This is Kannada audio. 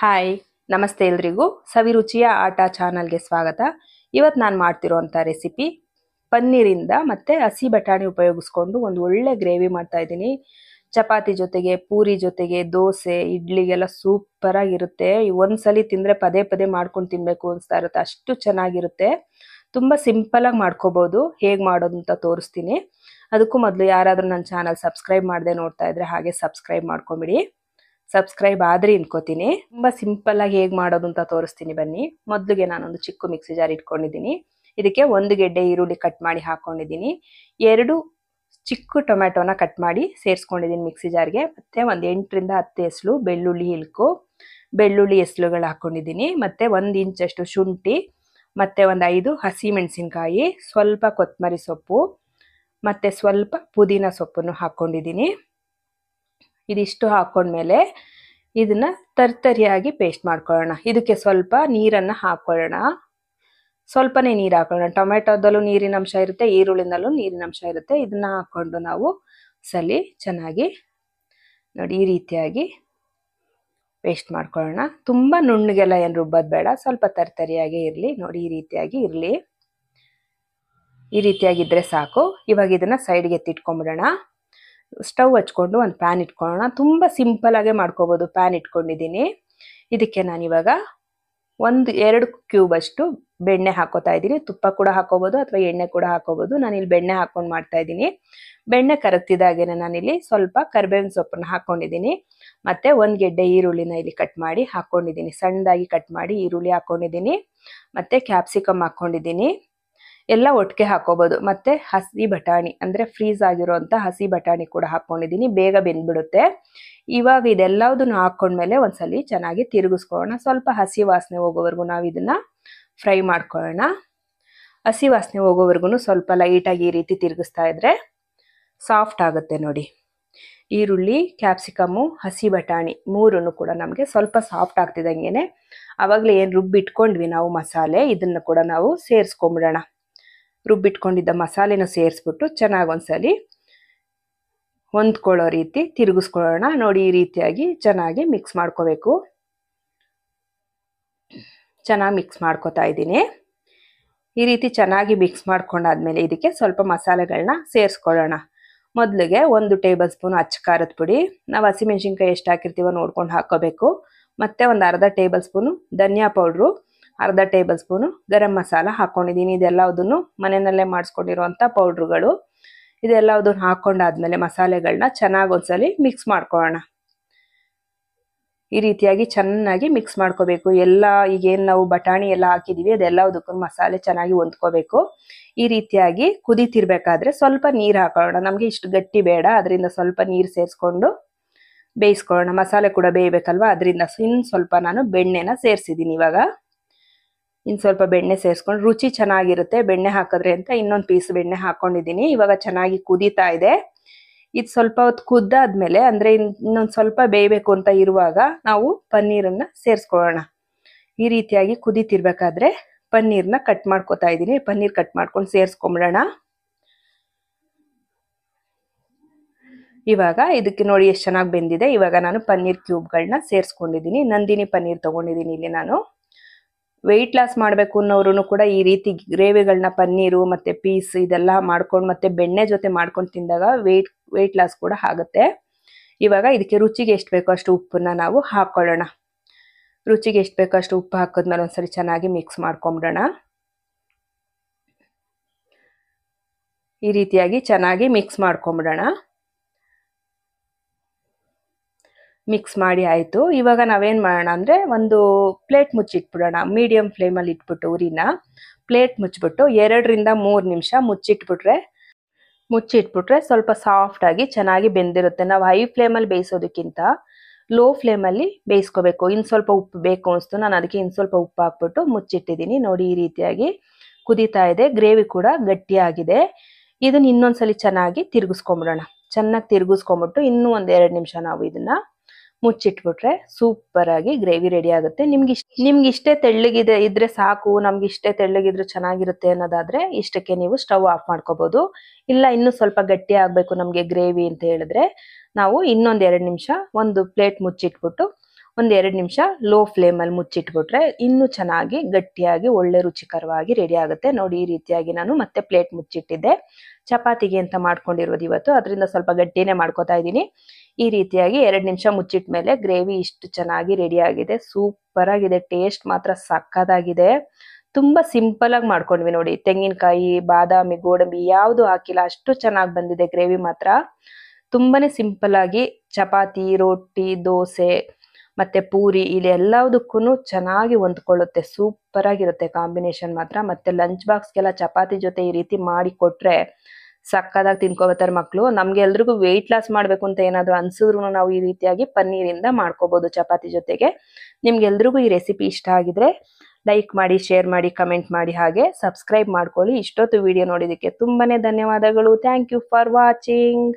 ಹಾಯ್ ನಮಸ್ತೆ ಎಲ್ರಿಗೂ ಸವಿರುಚಿಯ ಆಟ ಚಾನಲ್ಗೆ ಸ್ವಾಗತ. ಇವತ್ತು ನಾನು ಮಾಡ್ತಿರೋಂಥ ರೆಸಿಪಿ ಪನ್ನೀರಿಂದ ಮತ್ತು ಹಸಿ ಬಟಾಣಿ ಉಪಯೋಗಿಸ್ಕೊಂಡು ಒಂದು ಒಳ್ಳೆ ಗ್ರೇವಿ ಮಾಡ್ತಾ ಇದ್ದೀನಿ. ಚಪಾತಿ ಜೊತೆಗೆ, ಪೂರಿ ಜೊತೆಗೆ, ದೋಸೆ, ಇಡ್ಲಿಗೆಲ್ಲ ಸೂಪರಾಗಿರುತ್ತೆ. ಒಂದ್ಸಲಿ ತಿಂದರೆ ಪದೇ ಪದೇ ಮಾಡ್ಕೊಂಡು ತಿನ್ನಬೇಕು ಅನಿಸ್ತಾ ಇರುತ್ತೆ, ಅಷ್ಟು ಚೆನ್ನಾಗಿರುತ್ತೆ. ತುಂಬ ಸಿಂಪಲಾಗಿ ಮಾಡ್ಕೋಬೋದು. ಹೇಗೆ ಮಾಡೋದು ಅಂತ ತೋರಿಸ್ತೀನಿ. ಅದಕ್ಕೂ ಮೊದಲು ಯಾರಾದರೂ ನನ್ನ ಚಾನಲ್ ಸಬ್ಸ್ಕ್ರೈಬ್ ಮಾಡದೆ ನೋಡ್ತಾ ಇದ್ರೆ ಹಾಗೆ ಸಬ್ಸ್ಕ್ರೈಬ್ ಮಾಡ್ಕೊಂಬಿಡಿ. ಸಬ್ಸ್ಕ್ರೈಬ್ ಆದರೆ ಇನ್ಕೋತೀನಿ. ತುಂಬ ಸಿಂಪಲ್ಲಾಗಿ ಹೇಗೆ ಮಾಡೋದು ಅಂತ ತೋರಿಸ್ತೀನಿ ಬನ್ನಿ. ಮೊದಲಿಗೆ ನಾನೊಂದು ಚಿಕ್ಕ ಮಿಕ್ಸಿ ಜಾರ್ ಇಟ್ಕೊಂಡಿದ್ದೀನಿ. ಇದಕ್ಕೆ 1 ಗೆಡ್ಡೆ ಈರುಳ್ಳಿ ಕಟ್ ಮಾಡಿ ಹಾಕ್ಕೊಂಡಿದ್ದೀನಿ. 2 ಚಿಕ್ಕ ಟೊಮೆಟೊನ ಕಟ್ ಮಾಡಿ ಸೇರಿಸ್ಕೊಂಡಿದ್ದೀನಿ ಮಿಕ್ಸಿ ಜಾರ್ಗೆ. ಮತ್ತು ಒಂದು 8 ರಿಂದ 10 ಎಸಳು ಬೆಳ್ಳುಳ್ಳಿ ಇಲ್ಕು, ಬೆಳ್ಳುಳ್ಳಿ ಎಸಳುಗಳು ಹಾಕ್ಕೊಂಡಿದ್ದೀನಿ. ಮತ್ತು 1 ಇಂಚಷ್ಟು ಶುಂಠಿ, ಮತ್ತು ಒಂದು 5 ಹಸಿ ಮೆಣಸಿನ್ಕಾಯಿ, ಸ್ವಲ್ಪ ಕೊತ್ತಂಬರಿ ಸೊಪ್ಪು, ಮತ್ತು ಸ್ವಲ್ಪ ಪುದೀನ ಸೊಪ್ಪನ್ನು ಹಾಕ್ಕೊಂಡಿದ್ದೀನಿ. ಇದಿಷ್ಟು ಹಾಕ್ಕೊಂಡ್ಮೇಲೆ ಇದನ್ನ ತರ್ತರಿಯಾಗಿ ಪೇಸ್ಟ್ ಮಾಡ್ಕೊಳ್ಳೋಣ. ಇದಕ್ಕೆ ಸ್ವಲ್ಪ ನೀರನ್ನು ಹಾಕ್ಕೊಳ್ಳೋಣ. ಸ್ವಲ್ಪನೇ ನೀರು ಹಾಕೊಳ್ಳೋಣ. ಟೊಮೆಟೊದಲ್ಲೂ ನೀರಿನ ಅಂಶ ಇರುತ್ತೆ, ಈರುಳ್ಳಿನಲ್ಲೂ ನೀರಿನ ಅಂಶ ಇರುತ್ತೆ. ಇದನ್ನ ಹಾಕ್ಕೊಂಡು ನಾವು ಚೆನ್ನಾಗಿ ನೋಡಿ ಈ ರೀತಿಯಾಗಿ ಪೇಸ್ಟ್ ಮಾಡ್ಕೊಳ್ಳೋಣ. ತುಂಬ ನುಣ್ಣಗೆಲ್ಲ ಏನು ರುಬ್ಬೋದು ಬೇಡ, ಸ್ವಲ್ಪ ತರ್ತರಿಯಾಗಿ ಇರಲಿ. ನೋಡಿ ಈ ರೀತಿಯಾಗಿ ಇರಲಿ. ಈ ರೀತಿಯಾಗಿದ್ದರೆ ಸಾಕು. ಇವಾಗ ಇದನ್ನು ಸೈಡ್ಗೆ ಎತ್ತಿಟ್ಕೊಂಡ್ಬಿಡೋಣ. ಸ್ಟವ್ ಹಚ್ಕೊಂಡು ಒಂದು ಪ್ಯಾನ್ ಇಟ್ಕೊಳ್ಳೋಣ. ತುಂಬ ಸಿಂಪಲಾಗೆ ಮಾಡ್ಕೋಬೋದು. ಪ್ಯಾನ್ ಇಟ್ಕೊಂಡಿದ್ದೀನಿ. ಇದಕ್ಕೆ ನಾನಿವಾಗ 1-2 ಕ್ಯೂಬ್ ಅಷ್ಟು ಬೆಣ್ಣೆ ಹಾಕೋತಾ ಇದ್ದೀನಿ. ತುಪ್ಪ ಕೂಡ ಹಾಕೋಬೋದು ಅಥವಾ ಎಣ್ಣೆ ಕೂಡ ಹಾಕೋಬೋದು. ನಾನಿಲ್ಲಿ ಬೆಣ್ಣೆ ಹಾಕೊಂಡು ಮಾಡ್ತಾ ಇದ್ದೀನಿ. ಬೆಣ್ಣೆ ಕರಗ್ತಿದ್ದಾಗೇನೆ ನಾನಿಲ್ಲಿ ಸ್ವಲ್ಪ ಕರಿಬೇವಿನ ಸೊಪ್ಪನ್ನು ಹಾಕ್ಕೊಂಡಿದ್ದೀನಿ. ಮತ್ತು 1 ಗೆಡ್ಡೆ ಈರುಳ್ಳಿನ ಇಲ್ಲಿ ಕಟ್ ಮಾಡಿ ಹಾಕ್ಕೊಂಡಿದ್ದೀನಿ. ಸಣ್ಣದಾಗಿ ಕಟ್ ಮಾಡಿ ಈರುಳ್ಳಿ ಹಾಕ್ಕೊಂಡಿದ್ದೀನಿ. ಮತ್ತು ಕ್ಯಾಪ್ಸಿಕಮ್ ಹಾಕ್ಕೊಂಡಿದ್ದೀನಿ. ಎಲ್ಲ ಒಟ್ಟಿಗೆ ಹಾಕೋಬೋದು. ಮತ್ತು ಹಸಿ ಬಟಾಣಿ ಅಂದರೆ ಫ್ರೀಸ್ ಆಗಿರೋಂಥ ಹಸಿ ಬಟಾಣಿ ಕೂಡ ಹಾಕ್ಕೊಂಡಿದ್ದೀನಿ. ಬೇಗ ಬೆಂದ್ಬಿಡುತ್ತೆ. ಇವಾಗ ಇದೆಲ್ಲದನ್ನು ಹಾಕ್ಕೊಂಡ್ಮೇಲೆ ಒಂದ್ಸಲಿ ಚೆನ್ನಾಗಿ ತಿರುಗಿಸ್ಕೊಳ್ಳೋಣ. ಸ್ವಲ್ಪ ಹಸಿ ವಾಸನೆ ಹೋಗೋವರೆಗೂ ನಾವು ಇದನ್ನು ಫ್ರೈ ಮಾಡ್ಕೊಳ್ಳೋಣ. ಹಸಿ ವಾಸನೆ ಹೋಗೋವರೆಗೂ ಸ್ವಲ್ಪ ಲೈಟಾಗಿ ಈ ರೀತಿ ತಿರುಗಿಸ್ತಾ ಇದ್ರೆ ಸಾಫ್ಟ್ ಆಗುತ್ತೆ. ನೋಡಿ, ಈರುಳ್ಳಿ, ಕ್ಯಾಪ್ಸಿಕಮ್ಮು, ಹಸಿ ಬಟಾಣಿ ಮೂರನ್ನು ಕೂಡ ನಮಗೆ ಸ್ವಲ್ಪ ಸಾಫ್ಟ್ ಆಗ್ತಿದ್ದಂಗೆ ಆವಾಗಲೇ ಏನು ರುಬ್ಬಿಟ್ಕೊಂಡ್ವಿ ನಾವು ಮಸಾಲೆ, ಇದನ್ನು ಕೂಡ ನಾವು ಸೇರಿಸ್ಕೊಂಬಿಡೋಣ. ರುಬ್ಬಿಟ್ಕೊಂಡಿದ್ದ ಮಸಾಲೆನ ಸೇರಿಸ್ಬಿಟ್ಟು ಚೆನ್ನಾಗಿ ಒಂದ್ಸಲಿ ಹೊಂದ್ಕೊಳ್ಳೋ ರೀತಿ ತಿರುಗಿಸ್ಕೊಳ್ಳೋಣ. ನೋಡಿ ಈ ರೀತಿಯಾಗಿ ಚೆನ್ನಾಗಿ ಮಿಕ್ಸ್ ಮಾಡ್ಕೋಬೇಕು. ಚೆನ್ನಾಗಿ ಮಿಕ್ಸ್ ಮಾಡ್ಕೋತಾ ಇದ್ದೀನಿ. ಈ ರೀತಿ ಚೆನ್ನಾಗಿ ಮಿಕ್ಸ್ ಮಾಡ್ಕೊಂಡಾದ್ಮೇಲೆ ಇದಕ್ಕೆ ಸ್ವಲ್ಪ ಮಸಾಲೆಗಳನ್ನ ಸೇರಿಸ್ಕೊಳ್ಳೋಣ. ಮೊದಲಿಗೆ 1 ಟೇಬಲ್ ಸ್ಪೂನ್ ಅಚ್ಚ ಖಾರದ ಪುಡಿ. ನಾವು ಹಸಿಮೆಣ್ಸಿನ್ಕಾಯಿ ಎಷ್ಟು ಹಾಕಿರ್ತೀವೋ ನೋಡ್ಕೊಂಡು ಹಾಕೋಬೇಕು. ಮತ್ತು ಒಂದು ಅರ್ಧ ಟೇಬಲ್ ಸ್ಪೂನು ಧನಿಯಾ ಪೌಡ್ರು, ಅರ್ಧ ಟೇಬಲ್ ಸ್ಪೂನು ಗರಂ ಮಸಾಲ ಹಾಕ್ಕೊಂಡಿದ್ದೀನಿ. ಇದೆಲ್ಲದನ್ನು ಮನೆಯಲ್ಲೇ ಮಾಡಿಸ್ಕೊಂಡಿರೋಂಥ ಪೌಡ್ರುಗಳು. ಇದೆಲ್ಲದನ್ನು ಹಾಕ್ಕೊಂಡಾದ್ಮೇಲೆ ಮಸಾಲೆಗಳನ್ನ ಚೆನ್ನಾಗಿ ಒಂದ್ಸಲಿ ಮಿಕ್ಸ್ ಮಾಡ್ಕೊಳ್ಳೋಣ. ಈ ರೀತಿಯಾಗಿ ಚೆನ್ನಾಗಿ ಮಿಕ್ಸ್ ಮಾಡ್ಕೋಬೇಕು. ಎಲ್ಲ ಈಗೇನು ನಾವು ಬಟಾಣಿ ಎಲ್ಲ ಹಾಕಿದ್ದೀವಿ ಅದೆಲ್ಲದಕ್ಕೂ ಮಸಾಲೆ ಚೆನ್ನಾಗಿ ಹೊಂದ್ಕೋಬೇಕು. ಈ ರೀತಿಯಾಗಿ ಕುದೀತಿರ್ಬೇಕಾದ್ರೆ ಸ್ವಲ್ಪ ನೀರು ಹಾಕೊಳ್ಳೋಣ. ನಮಗೆ ಇಷ್ಟು ಗಟ್ಟಿ ಬೇಡ, ಅದರಿಂದ ಸ್ವಲ್ಪ ನೀರು ಸೇರಿಸ್ಕೊಂಡು ಬೇಯಿಸ್ಕೊಳ್ಳೋಣ. ಮಸಾಲೆ ಕೂಡ ಬೇಯಬೇಕಲ್ವ, ಅದರಿಂದ ಇನ್ನು ಸ್ವಲ್ಪ ನಾನು ಬೆಣ್ಣೆನ ಸೇರಿಸಿದ್ದೀನಿ. ಇವಾಗ ಇನ್ನು ಸ್ವಲ್ಪ ಬೆಣ್ಣೆ ಸೇರಿಸ್ಕೊಂಡು ರುಚಿ ಚೆನ್ನಾಗಿರುತ್ತೆ ಬೆಣ್ಣೆ ಹಾಕಿದ್ರೆ ಅಂತ ಇನ್ನೊಂದು ಪೀಸ್ ಬೆಣ್ಣೆ ಹಾಕ್ಕೊಂಡಿದ್ದೀನಿ. ಇವಾಗ ಚೆನ್ನಾಗಿ ಕುದೀತಾ ಇದೆ. ಇದು ಸ್ವಲ್ಪ ಹೊತ್ತು ಕುದ್ದಾದ್ಮೇಲೆ ಅಂದರೆ ಇನ್ನೊಂದು ಸ್ವಲ್ಪ ಬೇಯಬೇಕು ಅಂತ ಇರುವಾಗ ನಾವು ಪನ್ನೀರನ್ನು ಸೇರಿಸ್ಕೊಳ್ಳೋಣ. ಈ ರೀತಿಯಾಗಿ ಕುದೀತಿರ್ಬೇಕಾದ್ರೆ ಪನ್ನೀರ್ನ ಕಟ್ ಮಾಡ್ಕೊತಾ ಇದ್ದೀನಿ. ಪನ್ನೀರ್ ಕಟ್ ಮಾಡ್ಕೊಂಡು ಸೇರಿಸ್ಕೊಂಬಿಡೋಣ. ಇವಾಗ ಇದಕ್ಕೆ ನೋಡಿ ಎಷ್ಟು ಚೆನ್ನಾಗಿ ಬೆಂದಿದೆ. ಇವಾಗ ನಾನು ಪನ್ನೀರ್ ಕ್ಯೂಬ್ಗಳನ್ನ ಸೇರಿಸ್ಕೊಂಡಿದ್ದೀನಿ. ನಂದಿನಿ ಪನ್ನೀರ್ ತೊಗೊಂಡಿದ್ದೀನಿ ಇಲ್ಲಿ ನಾನು. ವೆಯ್ಟ್ ಲಾಸ್ ಮಾಡಬೇಕು ಅನ್ನೋರು ಕೂಡ ಈ ರೀತಿ ಗ್ರೇವಿಗಳನ್ನ ಪನ್ನೀರು ಮತ್ತು ಪೀಸ್ ಇದೆಲ್ಲ ಮಾಡ್ಕೊಂಡು ಮತ್ತು ಬೆಣ್ಣೆ ಜೊತೆ ಮಾಡ್ಕೊಂಡು ತಿಂದಾಗ ವೆಯ್ಟ್ ಲಾಸ್ ಕೂಡ ಆಗುತ್ತೆ. ಇವಾಗ ಇದಕ್ಕೆ ರುಚಿಗೆ ಎಷ್ಟು ಬೇಕೋ ಅಷ್ಟು ಉಪ್ಪನ್ನ ನಾವು ಹಾಕ್ಕೊಳ್ಳೋಣ. ರುಚಿಗೆ ಎಷ್ಟು ಬೇಕೋ ಅಷ್ಟು ಉಪ್ಪು ಹಾಕಿದ್ಮೇಲೆ ಒಂದ್ಸರಿ ಚೆನ್ನಾಗಿ ಮಿಕ್ಸ್ ಮಾಡ್ಕೊಂಬಿಡೋಣ. ಈ ರೀತಿಯಾಗಿ ಚೆನ್ನಾಗಿ ಮಿಕ್ಸ್ ಮಾಡ್ಕೊಂಬಿಡೋಣ. ಮಿಕ್ಸ್ ಮಾಡಿ ಆಯಿತು. ಇವಾಗ ನಾವೇನು ಮಾಡೋಣ ಅಂದರೆ ಒಂದು ಪ್ಲೇಟ್ ಮುಚ್ಚಿಟ್ಬಿಡೋಣ. ಮೀಡಿಯಮ್ ಫ್ಲೇಮಲ್ಲಿ ಇಟ್ಬಿಟ್ಟು ಉರಿನ ಪ್ಲೇಟ್ ಮುಚ್ಚಿಬಿಟ್ಟು 2 ರಿಂದ 3 ನಿಮಿಷ ಮುಚ್ಚಿಟ್ಬಿಟ್ರೆ ಸ್ವಲ್ಪ ಸಾಫ್ಟಾಗಿ ಚೆನ್ನಾಗಿ ಬೆಂದಿರುತ್ತೆ. ನಾವು ಹೈ ಫ್ಲೇಮಲ್ಲಿ ಬೇಯಿಸೋದಕ್ಕಿಂತ ಲೋ ಫ್ಲೇಮಲ್ಲಿ ಬೇಯಿಸ್ಕೋಬೇಕು. ಇನ್ನು ಸ್ವಲ್ಪ ಉಪ್ಪು ಬೇಕು ಅನಿಸ್ತು, ನಾನು ಅದಕ್ಕೆ ಇನ್ನು ಸ್ವಲ್ಪ ಉಪ್ಪು ಹಾಕ್ಬಿಟ್ಟು ಮುಚ್ಚಿಟ್ಟಿದ್ದೀನಿ. ನೋಡಿ ಈ ರೀತಿಯಾಗಿ ಕುದೀತಾ ಇದೆ. ಗ್ರೇವಿ ಕೂಡ ಗಟ್ಟಿಯಾಗಿದೆ. ಇದನ್ನು ಇನ್ನೊಂದ್ಸಲಿ ಚೆನ್ನಾಗಿ ತಿರುಗಿಸ್ಕೊಂಬಿಡೋಣ. ಚೆನ್ನಾಗಿ ತಿರುಗಿಸ್ಕೊಂಬಿಟ್ಟು ಇನ್ನೂ ಒಂದು 2 ನಿಮಿಷ ನಾವು ಇದನ್ನು ಮುಚ್ಚಿಟ್ಬಿಟ್ರೆ ಸೂಪರ್ ಆಗಿ ಗ್ರೇವಿ ರೆಡಿ ಆಗುತ್ತೆ. ನಿಮ್ಗೆ ಇಷ್ಟೇ ತೆಳ್ಳಗಿದೆ ಇದ್ರೆ ಸಾಕು, ನಮ್ಗೆ ಇಷ್ಟೇ ತೆಳ್ಳಗಿದ್ರೆ ಚೆನ್ನಾಗಿರುತ್ತೆ ಅನ್ನೋದಾದ್ರೆ ಇಷ್ಟಕ್ಕೆ ನೀವು ಸ್ಟವ್ ಆಫ್ ಮಾಡ್ಕೋಬಹುದು. ಇಲ್ಲ ಇನ್ನೂ ಸ್ವಲ್ಪ ಗಟ್ಟಿ ಆಗ್ಬೇಕು ನಮ್ಗೆ ಗ್ರೇವಿ ಅಂತ ಹೇಳಿದ್ರೆ ನಾವು ಇನ್ನೊಂದು 2 ನಿಮಿಷ ಒಂದು ಪ್ಲೇಟ್ ಮುಚ್ಚಿಟ್ಬಿಟ್ಟು ಒಂದು 2 ನಿಮಿಷ ಲೋ ಫ್ಲೇಮಲ್ಲಿ ಮುಚ್ಚಿಟ್ಬಿಟ್ರೆ ಇನ್ನೂ ಚೆನ್ನಾಗಿ ಗಟ್ಟಿಯಾಗಿ ಒಳ್ಳೆ ರುಚಿಕರವಾಗಿ ರೆಡಿ ಆಗುತ್ತೆ. ನೋಡಿ, ಈ ರೀತಿಯಾಗಿ ನಾನು ಮತ್ತೆ ಪ್ಲೇಟ್ ಮುಚ್ಚಿಟ್ಟಿದ್ದೆ. ಚಪಾತಿಗೆ ಅಂತ ಮಾಡ್ಕೊಂಡಿರೋದು ಇವತ್ತು, ಅದರಿಂದ ಸ್ವಲ್ಪ ಗಟ್ಟಿನೇ ಮಾಡ್ಕೊತಾ ಇದ್ದೀನಿ. ಈ ರೀತಿಯಾಗಿ 2 ನಿಮಿಷ ಮುಚ್ಚಿಟ್ಟ ಮೇಲೆ ಗ್ರೇವಿ ಇಷ್ಟು ಚೆನ್ನಾಗಿ ರೆಡಿ ಆಗಿದೆ. ಸೂಪರ್ ಆಗಿದೆ, ಟೇಸ್ಟ್ ಮಾತ್ರ ಸಕ್ಕತ್ತಾಗಿದೆ. ತುಂಬಾ ಸಿಂಪಲ್ ಆಗಿ ಮಾಡ್ಕೊಂಡ್ವಿ ನೋಡಿ. ತೆಂಗಿನಕಾಯಿ, ಬಾದಾಮಿ, ಗೋಡಂಬಿ ಯಾವುದು ಹಾಕಿಲ್ಲ, ಅಷ್ಟು ಚೆನ್ನಾಗಿ ಬಂದಿದೆ ಗ್ರೇವಿ ಮಾತ್ರ. ತುಂಬಾನೇ ಸಿಂಪಲ್ ಆಗಿ ಚಪಾತಿ, ರೊಟ್ಟಿ, ದೋಸೆ ಮತ್ತೆ ಪೂರಿ ಇಲ್ಲಿ ಎಲ್ಲದಕ್ಕೂ ಚೆನ್ನಾಗಿ ಹೊಂದ್ಕೊಳ್ಳುತ್ತೆ. ಸೂಪರ್ ಆಗಿರುತ್ತೆ ಕಾಂಬಿನೇಷನ್ ಮಾತ್ರ. ಮತ್ತೆ ಲಂಚ್ ಬಾಕ್ಸ್ಗೆಲ್ಲ ಚಪಾತಿ ಜೊತೆ ಈ ರೀತಿ ಮಾಡಿ ಕೊಟ್ರೆ ಸಕ್ಕದಾಗಿ ತಿನ್ಕೋತಾರೆ ಮಕ್ಕಳು. ನಮ್ಗೆ ಎಲ್ರಿಗೂ ವೆಯ್ಟ್ ಲಾಸ್ ಮಾಡ್ಬೇಕು ಅಂತ ಏನಾದ್ರು ಅನ್ಸಿದ್ರು ನಾವು ಈ ರೀತಿಯಾಗಿ ಪನ್ನೀರಿಂದ ಮಾಡ್ಕೋಬಹುದು ಚಪಾತಿ ಜೊತೆಗೆ. ನಿಮ್ಗೆಲ್ರಿಗೂ ಈ ರೆಸಿಪಿ ಇಷ್ಟ ಆಗಿದ್ರೆ ಲೈಕ್ ಮಾಡಿ, ಶೇರ್ ಮಾಡಿ, ಕಮೆಂಟ್ ಮಾಡಿ, ಹಾಗೆ ಸಬ್ಸ್ಕ್ರೈಬ್ ಮಾಡ್ಕೊಳ್ಳಿ. ಇಷ್ಟೊತ್ತು ವಿಡಿಯೋ ನೋಡಿದಕ್ಕೆ ತುಂಬಾನೇ ಧನ್ಯವಾದಗಳು. Thank you for watching.